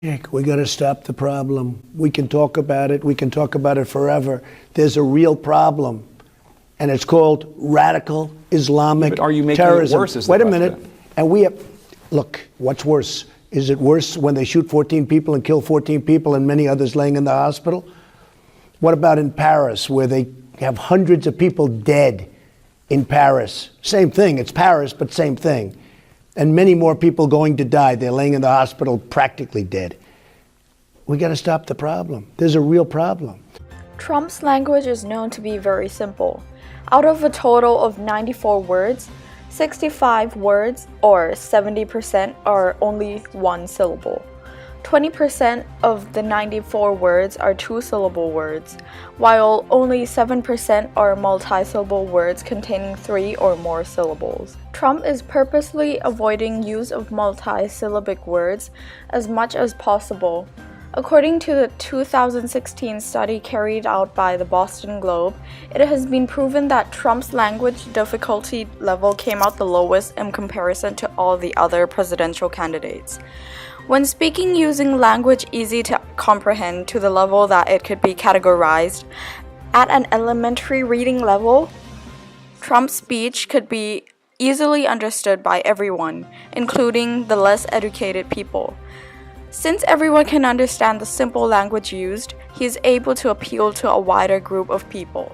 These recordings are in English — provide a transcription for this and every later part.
Heck, we got to stop the problem. We can talk about it. We can talk about it forever. There's a real problem, and it's called radical Islamic But are you making terrorism. it worse? Is the Wait a question. minute. And we have, look, what's worse? Is it worse when they shoot 14 people and kill 14 people and many others laying in the hospital? What about in Paris, where they have hundreds of people dead in Paris? Same thing. It's Paris, but same thing. And many more people going to die. They're laying in the hospital practically dead. We got to stop the problem. There's a real problem. Trump's language is known to be very simple. Out of a total of 94 words, 65 words, or 70%, are only one syllable. 20% of the 94 words are two-syllable words, while only 7% are multi-syllable words containing 3 or more syllables. Trump is purposely avoiding use of multi-syllabic words as much as possible. According to the 2016 study carried out by the Boston Globe, it has been proven that Trump's language difficulty level came out the lowest in comparison to all the other presidential candidates. When speaking using language easy to comprehend to the level that it could be categorized at an elementary reading level, Trump's speech could be easily understood by everyone, including the less educated people. Since everyone can understand the simple language used, he is able to appeal to a wider group of people.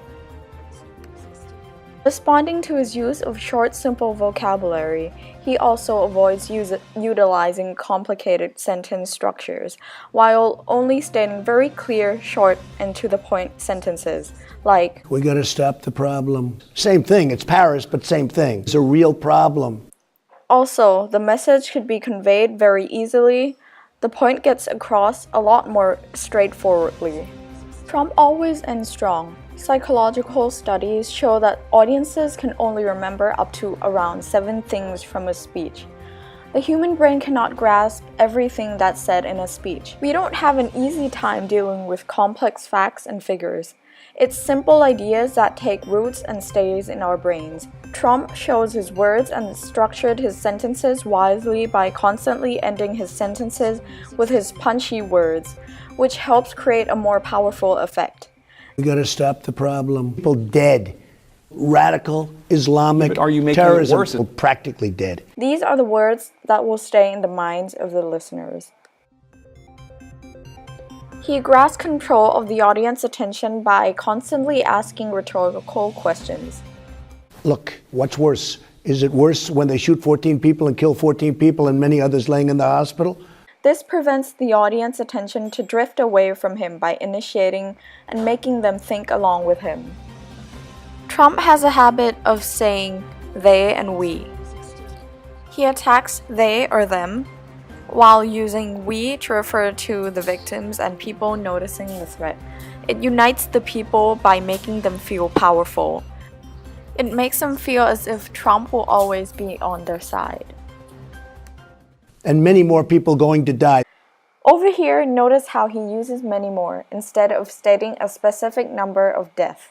Responding to his use of short, simple vocabulary, he also avoids utilizing complicated sentence structures, while only stating very clear, short, and to-the-point sentences, like, We got to stop the problem. Same thing. It's Paris, but same thing. It's a real problem. Also, the message could be conveyed very easily. The point gets across a lot more straightforwardly. Trump always ends strong. Psychological studies show that audiences can only remember up to around 7 things from a speech. The human brain cannot grasp everything that's said in a speech. We don't have an easy time dealing with complex facts and figures. It's simple ideas that take roots and stays in our brains. Trump shows his words and structured his sentences wisely by constantly ending his sentences with his punchy words, which helps create a more powerful effect. We got to stop the problem. People dead. Radical Islamic But are you making it terrorism. worse? People practically dead. These are the words that will stay in the minds of the listeners. He grasps control of the audience's attention by constantly asking rhetorical questions. Look, what's worse? Is it worse when they shoot 14 people and kill 14 people and many others laying in the hospital? This prevents the audience's attention to drift away from him by initiating and making them think along with him. Trump has a habit of saying they and we. He attacks they or them, while using we to refer to the victims and people noticing the threat. It unites the people by making them feel powerful. It makes them feel as if Trump will always be on their side. And many more people going to die. Over here, notice how he uses many more instead of stating a specific number of deaths.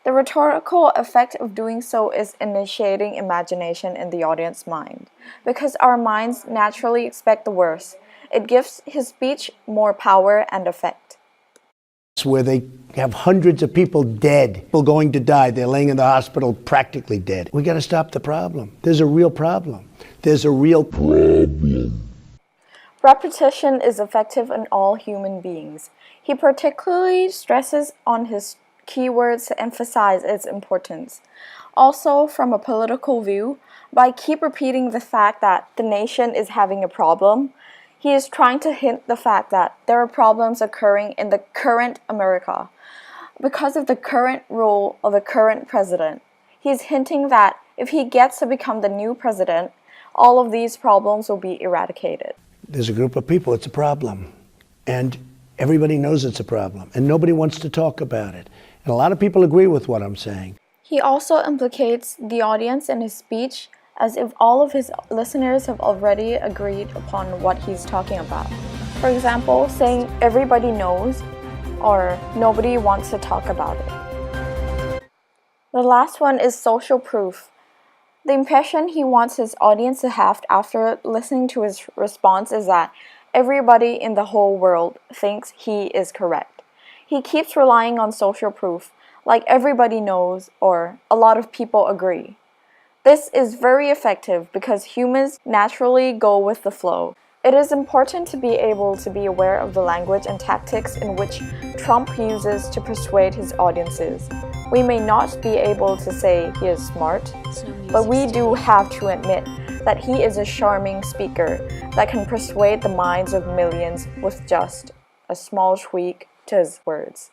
The rhetorical effect of doing so is initiating imagination in the audience's mind. Because our minds naturally expect the worst, it gives his speech more power and effect. Where they have hundreds of people dead, people going to die. They're laying in the hospital practically dead. We got to stop the problem. There's a real problem. There's a real problem. Repetition is effective in all human beings. He particularly stresses on his keywords to emphasize its importance. Also, from a political view, by keep repeating the fact that the nation is having a problem, he is trying to hint the fact that there are problems occurring in the current America because of the current rule of the current president. He is hinting that if he gets to become the new president, all of these problems will be eradicated. There's a group of people, it's a problem. And everybody knows it's a problem. And nobody wants to talk about it. And a lot of people agree with what I'm saying. He also implicates the audience in his speech as if all of his listeners have already agreed upon what he's talking about. For example, saying everybody knows or nobody wants to talk about it. The last one is social proof. The impression he wants his audience to have after listening to his response is that everybody in the whole world thinks he is correct. He keeps relying on social proof, like everybody knows or a lot of people agree. This is very effective because humans naturally go with the flow. It is important to be able to be aware of the language and tactics in which Trump uses to persuade his audiences. We may not be able to say he is smart, but we do have to admit that he is a charming speaker that can persuade the minds of millions with just a small tweak to his words.